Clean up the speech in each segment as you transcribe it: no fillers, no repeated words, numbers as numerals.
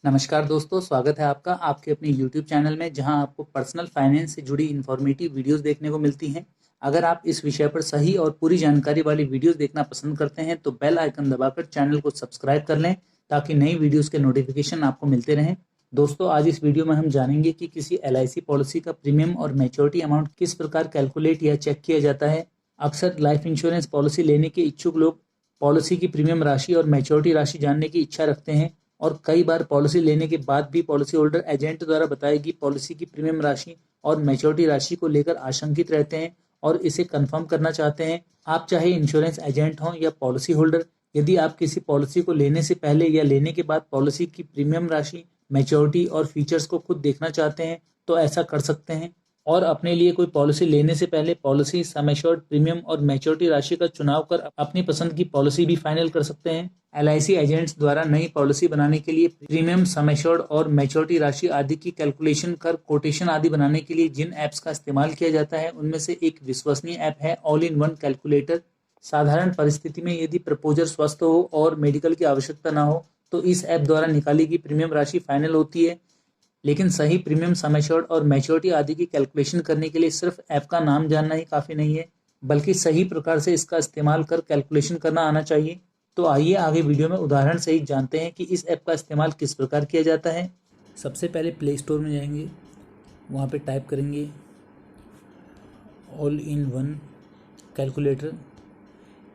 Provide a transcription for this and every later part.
नमस्कार दोस्तों, स्वागत है आपका आपके अपने YouTube चैनल में जहां आपको पर्सनल फाइनेंस से जुड़ी इन्फॉर्मेटिव वीडियोस देखने को मिलती हैं। अगर आप इस विषय पर सही और पूरी जानकारी वाली वीडियोस देखना पसंद करते हैं तो बेल आइकन दबाकर चैनल को सब्सक्राइब कर लें ताकि नई वीडियोस के नोटिफिकेशन आपको मिलते रहें। दोस्तों, आज इस वीडियो में हम जानेंगे कि किसी LIC पॉलिसी का प्रीमियम और मैच्योरिटी अमाउंट किस प्रकार कैलकुलेट या चेक किया जाता है। अक्सर लाइफ इंश्योरेंस पॉलिसी लेने के इच्छुक लोग पॉलिसी की प्रीमियम राशि और मैच्योरिटी राशि जानने की इच्छा रखते हैं और कई बार पॉलिसी लेने के बाद भी पॉलिसी होल्डर एजेंट द्वारा बताई गई पॉलिसी की प्रीमियम राशि और मैच्योरिटी राशि को लेकर आशंकित रहते हैं और इसे कंफर्म करना चाहते हैं। आप चाहे इंश्योरेंस एजेंट हों या पॉलिसी होल्डर, यदि आप किसी पॉलिसी को लेने से पहले या लेने के बाद पॉलिसी की प्रीमियम राशि, मैच्योरिटी और फीचर्स को खुद देखना चाहते हैं तो ऐसा कर सकते हैं और अपने लिए कोई पॉलिसी लेने से पहले पॉलिसी, सम एश्योर्ड प्रीमियम और मैच्योरिटी राशि का चुनाव कर अपनी पसंद की पॉलिसी भी फाइनल कर सकते हैं। LIC एजेंट्स द्वारा नई पॉलिसी बनाने के लिए प्रीमियम, सम एश्योर्ड और मैच्योरिटी राशि आदि की कैलकुलेशन कर कोटेशन आदि बनाने के लिए जिन ऐप्स का इस्तेमाल किया जाता है उनमें से एक विश्वसनीय ऐप है ऑल इन वन कैलकुलेटर। साधारण परिस्थिति में यदि प्रपोजर स्वस्थ हो और मेडिकल की आवश्यकता ना हो तो इस ऐप द्वारा निकाली गई प्रीमियम राशि फाइनल होती है। लेकिन सही प्रीमियम, सम एश्योर्ड और मैच्योरिटी आदि की कैलकुलेशन करने के लिए सिर्फ ऐप का नाम जानना ही काफ़ी नहीं है, बल्कि सही प्रकार से इसका इस्तेमाल कर कैलकुलेशन करना आना चाहिए। तो आइए आगे वीडियो में उदाहरण सहित जानते हैं कि इस ऐप का इस्तेमाल किस प्रकार किया जाता है। सबसे पहले प्ले स्टोर में जाएंगे, वहाँ पे टाइप करेंगे ऑल इन वन कैलकुलेटर।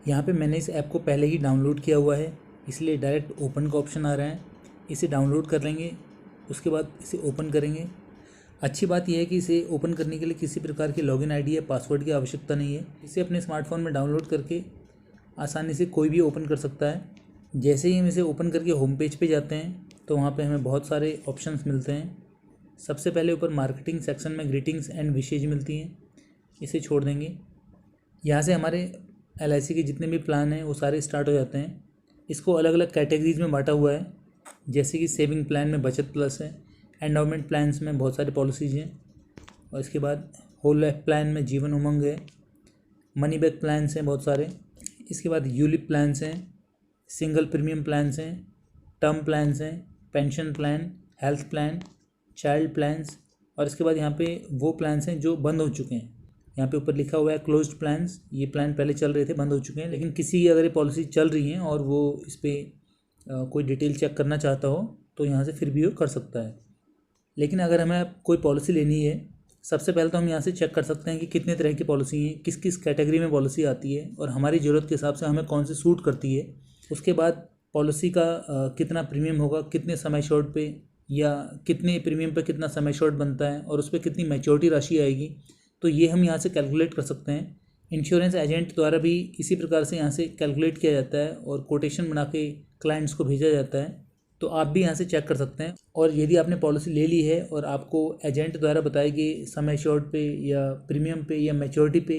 यहाँ पे मैंने इस ऐप को पहले ही डाउनलोड किया हुआ है, इसलिए डायरेक्ट ओपन का ऑप्शन आ रहा है। इसे डाउनलोड कर लेंगे, उसके बाद इसे ओपन करेंगे। अच्छी बात यह है कि इसे ओपन करने के लिए किसी प्रकार की लॉगिन आईडी या पासवर्ड की आवश्यकता नहीं है। इसे अपने स्मार्टफोन में डाउनलोड करके आसानी से कोई भी ओपन कर सकता है। जैसे ही हम इसे ओपन करके होम पेज पे जाते हैं तो वहाँ पे हमें बहुत सारे ऑप्शंस मिलते हैं। सबसे पहले ऊपर मार्केटिंग सेक्शन में ग्रीटिंग्स एंड विशेज मिलती हैं, इसे छोड़ देंगे। यहाँ से हमारे LIC के जितने भी प्लान हैं वो सारे स्टार्ट हो जाते हैं। इसको अलग अलग कैटेगरीज में बांटा हुआ है, जैसे कि सेविंग प्लान में बचत प्लस है, एंडोमेंट प्लान्स में बहुत सारी पॉलिसीज़ हैं, और इसके बाद होल लाइफ प्लान में जीवन उमंग है, मनी बैक प्लान्स हैं बहुत सारे। इसके बाद यूलिप प्लान्स हैं, सिंगल प्रीमियम प्लान्स हैं, टर्म प्लान्स हैं, pension plan, health plan, child plans, और इसके बाद यहाँ पे वो प्लान्स हैं जो बंद हो चुके हैं। यहाँ पे ऊपर लिखा हुआ है क्लोज्ड प्लान्स। ये प्लान पहले चल रहे थे, बंद हो चुके हैं, लेकिन किसी की अगर ये पॉलिसी चल रही है और वो इस पर कोई डिटेल चेक करना चाहता हो तो यहाँ से फिर भी वो कर सकता है। लेकिन अगर हमें कोई पॉलिसी लेनी है, सबसे पहले तो हम यहाँ से चेक कर सकते हैं कि कितने तरह की पॉलिसी हैं, किस किस कैटेगरी में पॉलिसी आती है और हमारी ज़रूरत के हिसाब से हमें कौन सी सूट करती है। उसके बाद पॉलिसी का कितना प्रीमियम होगा, कितने समय शॉर्ट पे या कितने प्रीमियम पे कितना समय शॉर्ट बनता है और उस पर कितनी मैच्योरिटी राशि आएगी, तो ये हम यहाँ से कैलकुलेट कर सकते हैं। इंश्योरेंस एजेंट द्वारा भी इसी प्रकार से यहाँ से कैलकुलेट किया जाता है और कोटेशन बना के क्लाइंट्स को भेजा जाता है। तो आप भी यहाँ से चेक कर सकते हैं। और यदि आपने पॉलिसी ले ली है और आपको एजेंट द्वारा बताई गई समय शॉर्ट पे या प्रीमियम पे या मैच्योरिटी पे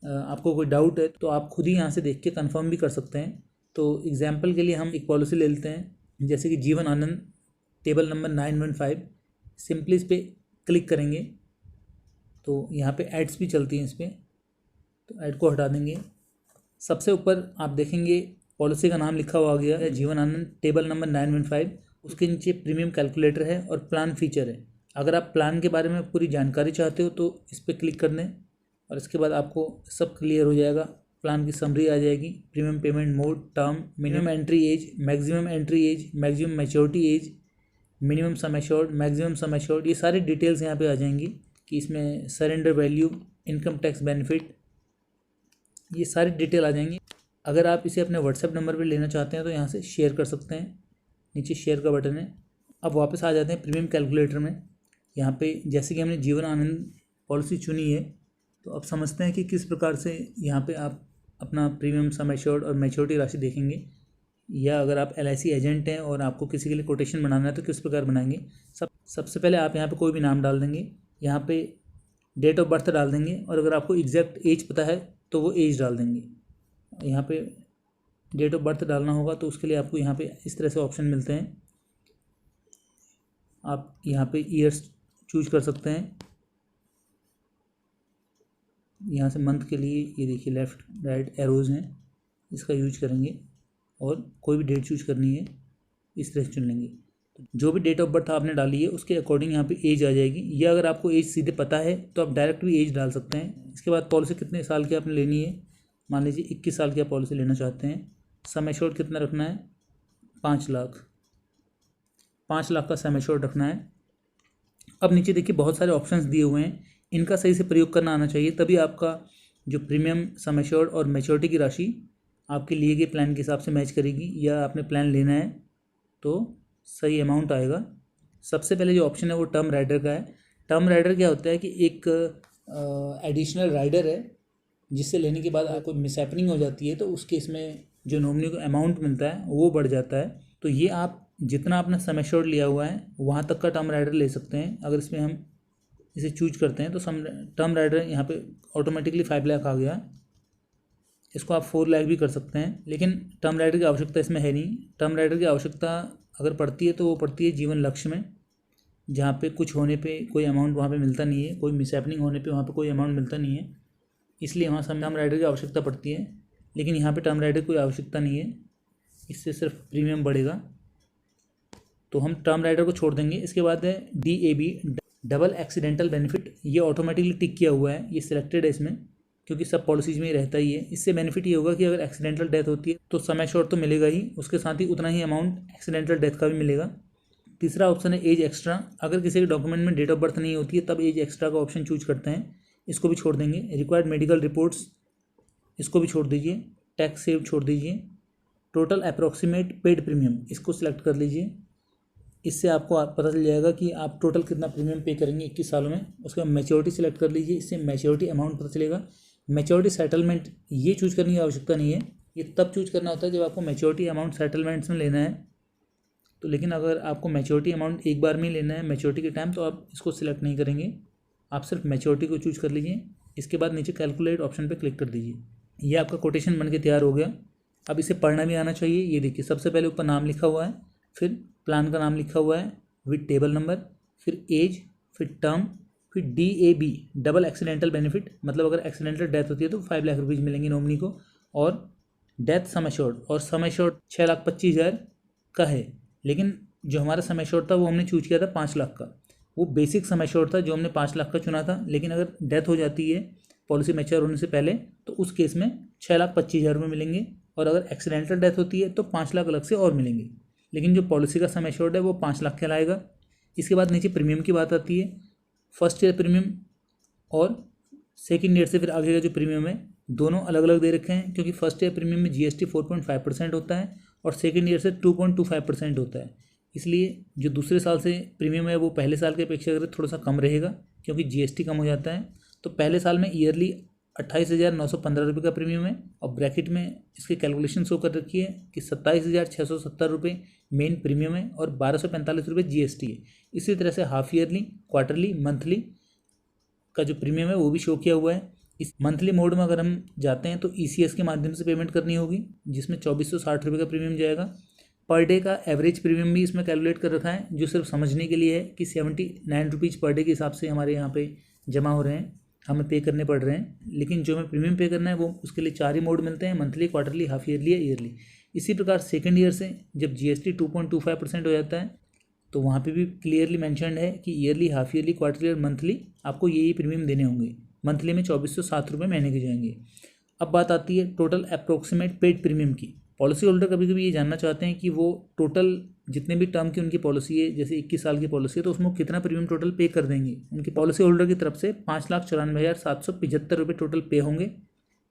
आपको कोई डाउट है तो आप खुद ही यहाँ से देख के कंफर्म भी कर सकते हैं। तो एग्जांपल के लिए हम एक पॉलिसी ले लेते हैं, जैसे कि Jeevan Anand, table number 915। Simply इस पर क्लिक करेंगे तो यहाँ पे एड्स भी चलती हैं इस पर, तो ऐड को हटा देंगे। सबसे ऊपर आप देखेंगे पॉलिसी का नाम लिखा हुआ आ गया है, जीवन आनंद, टेबल नंबर 915। उसके नीचे प्रीमियम कैलकुलेटर है और प्लान फीचर है। अगर आप प्लान के बारे में पूरी जानकारी चाहते हो तो इस पर क्लिक कर दें और इसके बाद आपको सब क्लियर हो जाएगा। प्लान की समरी आ जाएगी, premium payment mode, term, minimum entry age, maximum entry age, maximum maturity age, minimum sum assured, maximum sum assured, ये सारी डिटेल्स यहाँ पे आ जाएंगी कि इसमें surrender value, income tax benefit, ये सारी डिटेल आ जाएंगी। अगर आप इसे अपने व्हाट्सएप नंबर पर लेना चाहते हैं तो यहाँ से शेयर कर सकते हैं, नीचे शेयर का बटन है। अब वापस आ जाते हैं प्रीमियम कैलकुलेटर में। यहाँ पे जैसे कि हमने जीवन आनंद पॉलिसी चुनी है तो अब समझते हैं कि किस प्रकार से यहाँ पे आप अपना प्रीमियम, सम एश्योर्ड और मैच्योरिटी राशि देखेंगे, या अगर आप LIC एजेंट हैं और आपको किसी के लिए कोटेशन बनाना है तो किस प्रकार बनाएंगे। सबसे पहले आप यहाँ पे कोई भी नाम डाल देंगे, यहाँ पे डेट ऑफ बर्थ डाल देंगे और अगर आपको एग्जैक्ट एज पता है तो वो एज डाल देंगे। यहाँ पे डेट ऑफ बर्थ डालना होगा तो उसके लिए आपको यहाँ पे इस तरह से ऑप्शन मिलते हैं। आप यहाँ पे ईयर्स चूज कर सकते हैं। यहाँ से मंथ के लिए ये देखिए लेफ़्ट राइट एरोज़ हैं, इसका यूज करेंगे और कोई भी डेट चूज करनी है इस तरह से चुन लेंगे। तो जो भी डेट ऑफ बर्थ आपने डाली है उसके अकॉर्डिंग यहाँ पे एज आ जाएगी, या अगर आपको एज सीधे पता है तो आप डायरेक्ट भी एज डाल सकते हैं। इसके बाद पॉलिसी कितने साल की आपने लेनी है, मान लीजिए 21 साल की आप पॉलिसी लेना चाहते हैं। सम एश्योर्ड कितना रखना है, 5 लाख, 5 लाख का सम एश्योर्ड रखना है। अब नीचे देखिए बहुत सारे ऑप्शंस दिए हुए हैं, इनका सही से प्रयोग करना आना चाहिए, तभी आपका जो प्रीमियम, सम एश्योर्ड और मैच्योरिटी की राशि आपके लिए गए प्लान के हिसाब से मैच करेगी, या आपने प्लान लेना है तो सही अमाउंट आएगा। सबसे पहले जो ऑप्शन है वो टर्म राइडर का है। टर्म राइडर क्या होता है कि एक एडिशनल राइडर है जिससे लेने के बाद आपको मिसहैपनिंग हो जाती है तो उस केस में जो नॉमिनी को अमाउंट मिलता है वो बढ़ जाता है। तो ये आप जितना आपने सम एश्योर्ड लिया हुआ है वहाँ तक का टर्म राइडर ले सकते हैं। अगर इसमें हम इसे चूज करते हैं तो टर्म राइडर यहाँ पे ऑटोमेटिकली 5 लाख आ गया। इसको आप 4 लाख भी कर सकते हैं, लेकिन टर्म राइडर की आवश्यकता इसमें है नहीं। टर्म राइडर की आवश्यकता अगर पड़ती है तो वो पड़ती है जीवन लक्ष्य में, जहाँ पे कुछ होने पे कोई अमाउंट वहाँ पे मिलता नहीं है, कोई मिसहैपनिंग होने पे वहाँ पे कोई अमाउंट मिलता नहीं है, इसलिए वहाँ टर्म राइडर की आवश्यकता पड़ती है। लेकिन यहाँ पे टर्म राइडर की कोई आवश्यकता नहीं है, इससे सिर्फ प्रीमियम बढ़ेगा, तो हम टर्म राइडर को छोड़ देंगे। इसके बाद है DAB, डबल एक्सीडेंटल बेनिफिट, ये ऑटोमेटिकली टिक किया हुआ है, ये सिलेक्टेड है इसमें क्योंकि सब पॉलिसीज़ में ही रहता ही है। इससे बेनिफिट ये होगा कि अगर एक्सीडेंटल डेथ होती है तो सम एश्योर्ड तो मिलेगा ही, उसके साथ ही उतना ही अमाउंट एक्सीडेंटल डेथ का भी मिलेगा। तीसरा ऑप्शन है एज एक्स्ट्रा, अगर किसी के डॉक्यूमेंट में डेट ऑफ बर्थ नहीं होती है तब एज एक्स्ट्रा का ऑप्शन चूज करते हैं, इसको भी छोड़ देंगे। रिक्वायर्ड मेडिकल रिपोर्ट्स, इसको भी छोड़ दीजिए। टैक्स सेव छोड़ दीजिए। टोटल अप्रॉक्सीमेट पेड प्रीमियम, इसको सिलेक्ट कर लीजिए, इससे आपको पता चल जाएगा कि आप टोटल कितना प्रीमियम पे करेंगे 21 सालों में। उसके बाद मैच्योरिटी सिलेक्ट कर लीजिए, इससे मैच्योरिटी अमाउंट पता चलेगा। मैच्योरिटी सेटलमेंट ये चूज करने की आवश्यकता नहीं है, ये तब चूज करना होता है जब आपको मैच्योरिटी अमाउंट सेटलमेंट्स में लेना है। तो लेकिन अगर आपको मैच्योरिटी अमाउंट एक बार में ही लेना है मैच्योरिटी के टाइम, तो आप इसको सिलेक्ट नहीं करेंगे, आप सिर्फ मैच्योरिटी को चूज कर लीजिए। इसके बाद नीचे कैलकुलेट ऑप्शन पर क्लिक कर दीजिए। ये आपका कोटेशन बन के तैयार हो गया। अब इसे पढ़ना भी आना चाहिए। ये देखिए सबसे पहले ऊपर नाम लिखा हुआ है, फिर प्लान का नाम लिखा हुआ है विद टेबल नंबर, फिर एज, फिर टर्म, फिर DAB, डबल एक्सीडेंटल बेनिफिट, मतलब अगर एक्सीडेंटल डेथ होती है तो 5 लाख रुपीज़ मिलेंगे नॉमिनी को, और डेथ सम एश्योर्ड, और सम एश्योर्ड 6,25,000 का है। लेकिन जो हमारा सम एश्योर्ड था वो हमने चूज किया था 5 लाख का, वो बेसिक सम एश्योर्ड था जो हमने 5 लाख का चुना था। लेकिन अगर डेथ हो जाती है पॉलिसी मैच्योर होने से पहले तो उस केस में 6,25,000 रुपये मिलेंगे, और अगर एक्सीडेंटल डेथ होती है तो 5 लाख अलग से और मिलेंगे। लेकिन जो पॉलिसी का सम एश्योर्ड है वो 5 लाख कहलाएगा। इसके बाद नीचे प्रीमियम की बात आती है। फर्स्ट ईयर प्रीमियम और सेकेंड ईयर से फिर आगे का जो प्रीमियम है दोनों अलग अलग दे रखे हैं, क्योंकि फर्स्ट ईयर प्रीमियम में GST 4.5% होता है और सेकेंड ईयर से 2.25% होता है। इसलिए जो दूसरे साल से प्रीमियम है वो पहले साल के अपेक्षा थोड़ा सा कम रहेगा, क्योंकि GST कम हो जाता है। तो पहले साल में ईयरली 28,915 रुपये का प्रीमियम है, और ब्रैकेट में इसकी कैलकुलेशन शो कर रखी है कि 27,670 रुपये मेन प्रीमियम है और 1,245 रुपये GST है। इसी तरह से हाफ ईयरली, क्वार्टरली, मंथली का जो प्रीमियम है वो भी शो किया हुआ है। इस मंथली मोड में अगर हम जाते हैं तो ECS के माध्यम से पेमेंट करनी होगी, जिसमें 2,460 रुपये का प्रीमियम जाएगा। पर डे का एवरेज प्रीमियम भी इसमें कैलकुलेट कर रखा है, जो सिर्फ समझने के लिए है कि 79 रुपीज़ पर डे के हिसाब से हमारे यहाँ पे जमा हो रहे हैं, हमें पे करने पड़ रहे हैं। लेकिन जो हमें प्रीमियम पे करना है वो उसके लिए 4 ही मोड मिलते हैं, मंथली, क्वार्टरली, हाफ ईयरली या ईयरली। इसी प्रकार सेकेंड ईयर से जब GST 2.25% हो जाता है तो वहाँ पे भी क्लियरली मेंशन्ड है कि ईयरली, हाफ ईयरली, क्वार्टरली और मंथली आपको यही प्रीमियम देने होंगे। मंथली में 2,407 रुपये महीने के जाएंगे। अब बात आती है टोटल अप्रोक्सीमेट पेड प्रीमियम की। पॉलिसी होल्डर कभी कभी ये जानना चाहते हैं कि वो टोटल जितने भी टर्म की उनकी पॉलिसी है, जैसे 21 साल की पॉलिसी है, तो उसमें कितना प्रीमियम टोटल पे कर देंगे। उनकी पॉलिसी होल्डर की तरफ से 5,94,775 रुपये टोटल पे होंगे।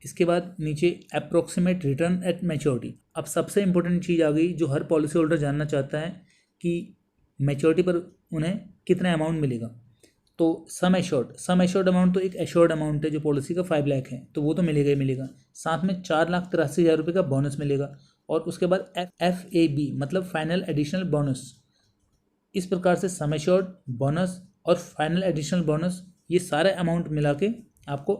इसके बाद नीचे अप्रोक्सीमेट रिटर्न एट मैच्योरिटी। अब सबसे इंपॉर्टेंट चीज़ आ गई जो हर पॉलिसी होल्डर जानना चाहता है कि मैच्योरिटी पर उन्हें कितना अमाउंट मिलेगा। तो सम एश्योर्ड अमाउंट तो एक एश्योर्ड अमाउंट है जो पॉलिसी का 5 लाख है, तो वो तो मिलेगा ही मिलेगा। साथ में 4,83,000 रुपये का बोनस मिलेगा, और उसके बाद FAB मतलब फाइनल एडिशनल बोनस। इस प्रकार से सम एश्योर्ड, बोनस और फाइनल एडिशनल बोनस, ये सारे अमाउंट मिला के आपको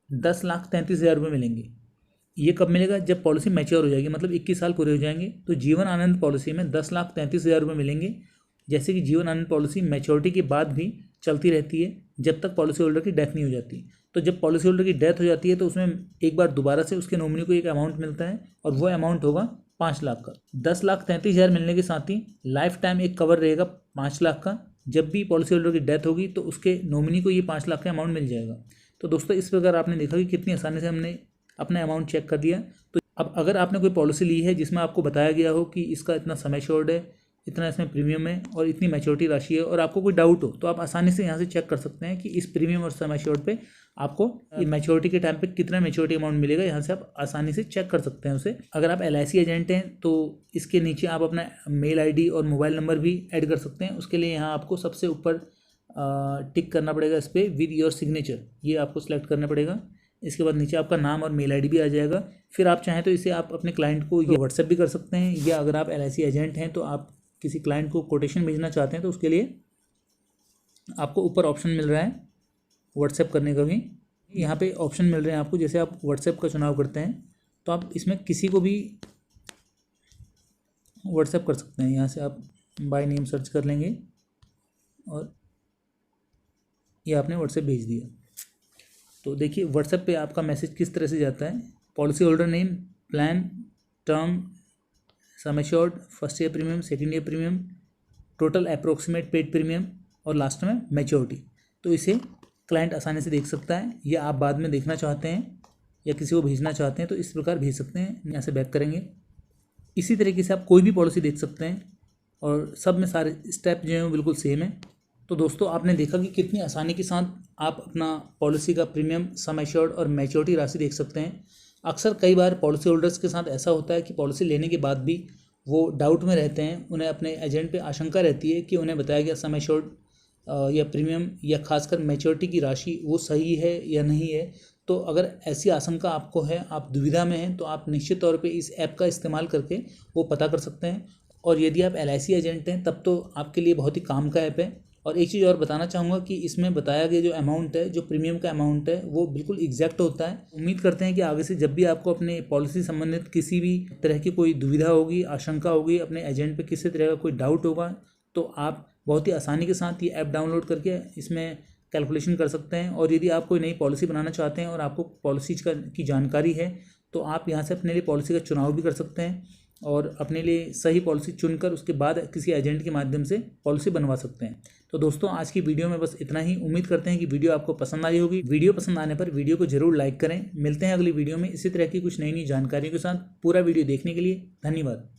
10,33,000 रुपये मिलेंगे। ये कब मिलेगा? जब पॉलिसी मैच्योर हो जाएगी, मतलब 21 साल पूरे हो जाएंगे, तो जीवन आनंद पॉलिसी में 10,33,000 रुपये मिलेंगे। जैसे कि जीवन आनंद पॉलिसी मैच्योरिटी के बाद भी चलती रहती है जब तक पॉलिसी होल्डर की डेथ नहीं हो जाती। तो जब पॉलिसी होल्डर की डेथ हो जाती है तो उसमें एक बार दोबारा से उसके नॉमिनी को एक अमाउंट मिलता है, और वो अमाउंट होगा 5 लाख का। 10,33,000 मिलने के साथ ही लाइफ टाइम एक कवर रहेगा 5 लाख का। जब भी पॉलिसी होल्डर की डेथ होगी तो उसके नॉमिनी को ये 5 लाख का अमाउंट मिल जाएगा। तो दोस्तों इस प्रकार आपने देखा कि कितनी आसानी से हमने अपना अमाउंट चेक कर दिया। तो अब अगर आपने कोई पॉलिसी ली है जिसमें आपको बताया गया हो कि इसका इतना समय श्योर्ड है, इतना इसमें प्रीमियम है और इतनी मैच्योरिटी राशि है, और आपको कोई डाउट हो तो आप आसानी से यहाँ से चेक कर सकते हैं कि इस प्रीमियम और समय श्योर्ड पे आपको मैच्योरिटी के टाइम पे कितना मैच्योरिटी अमाउंट मिलेगा। यहाँ से आप आसानी से चेक कर सकते हैं उसे। अगर आप LIC एजेंट हैं तो इसके नीचे आप अपना मेल ID और मोबाइल नंबर भी ऐड कर सकते हैं। उसके लिए यहाँ आपको सबसे ऊपर टिक करना पड़ेगा इस पर विद योर सिग्नेचर, ये आपको सेलेक्ट करना पड़ेगा। इसके बाद नीचे आपका नाम और मेल ID भी आ जाएगा। फिर आप चाहें तो इसे आप अपने क्लाइंट को व्हाट्सएप भी कर सकते हैं, या अगर आप LIC एजेंट हैं तो आप किसी क्लाइंट को कोटेशन भेजना चाहते हैं तो उसके लिए आपको ऊपर ऑप्शन मिल रहा है व्हाट्सएप करने का भी। यहाँ पे ऑप्शन मिल रहे हैं आपको, जैसे आप व्हाट्सएप का चुनाव करते हैं तो आप इसमें किसी को भी व्हाट्सएप कर सकते हैं। यहाँ से आप बाय नेम सर्च कर लेंगे और ये आपने व्हाट्सएप भेज दिया। तो देखिए व्हाट्सएप पे आपका मैसेज किस तरह से जाता है। Policy holder name, plan, term, sum assured, first year premium, second year premium, total approximate paid premium और लास्ट में मैच्योरिटी। तो इसे क्लाइंट आसानी से देख सकता है, या आप बाद में देखना चाहते हैं या किसी को भेजना चाहते हैं तो इस प्रकार भेज सकते हैं। यहाँ से बैक करेंगे। इसी तरीके से आप कोई भी पॉलिसी देख सकते हैं और सब में सारे स्टेप जो हैं वो बिल्कुल सेम है। तो दोस्तों आपने देखा कि कितनी आसानी के साथ आप अपना पॉलिसी का प्रीमियम, सम एश्योर्ड और मैच्योरिटी राशि देख सकते हैं। अक्सर कई बार पॉलिसी होल्डर्स के साथ ऐसा होता है कि पॉलिसी लेने के बाद भी वो डाउट में रहते हैं। उन्हें अपने एजेंट पे आशंका रहती है कि उन्हें बताया गया सम एश्योर्ड या प्रीमियम या खासकर मैच्योरिटी की राशि वो सही है या नहीं है। तो अगर ऐसी आशंका आपको है, आप दुविधा में हैं, तो आप निश्चित तौर पे इस ऐप का इस्तेमाल करके वो पता कर सकते हैं। और यदि आप LIC एजेंट हैं तब तो आपके लिए बहुत ही काम का ऐप है। और एक चीज़ और बताना चाहूँगा कि इसमें बताया गया जो अमाउंट है, जो प्रीमियम का अमाउंट है, वो बिल्कुल एग्जैक्ट होता है। उम्मीद करते हैं कि आगे से जब भी आपको अपने पॉलिसी संबंधित किसी भी तरह की कोई दुविधा होगी, आशंका होगी, अपने एजेंट पे किसी तरह का कोई डाउट होगा, तो आप बहुत ही आसानी के साथ ये ऐप डाउनलोड करके इसमें कैलकुलेशन कर सकते हैं। और यदि आप कोई नई पॉलिसी बनाना चाहते हैं और आपको पॉलिसी की जानकारी है तो आप यहाँ से अपने लिए पॉलिसी का चुनाव भी कर सकते हैं और अपने लिए सही पॉलिसी चुनकर उसके बाद किसी एजेंट के माध्यम से पॉलिसी बनवा सकते हैं। तो दोस्तों आज की वीडियो में बस इतना ही। उम्मीद करते हैं कि वीडियो आपको पसंद आई होगी। वीडियो पसंद आने पर वीडियो को जरूर लाइक करें। मिलते हैं अगली वीडियो में इसी तरह की कुछ नई जानकारियों के साथ। पूरा वीडियो देखने के लिए धन्यवाद।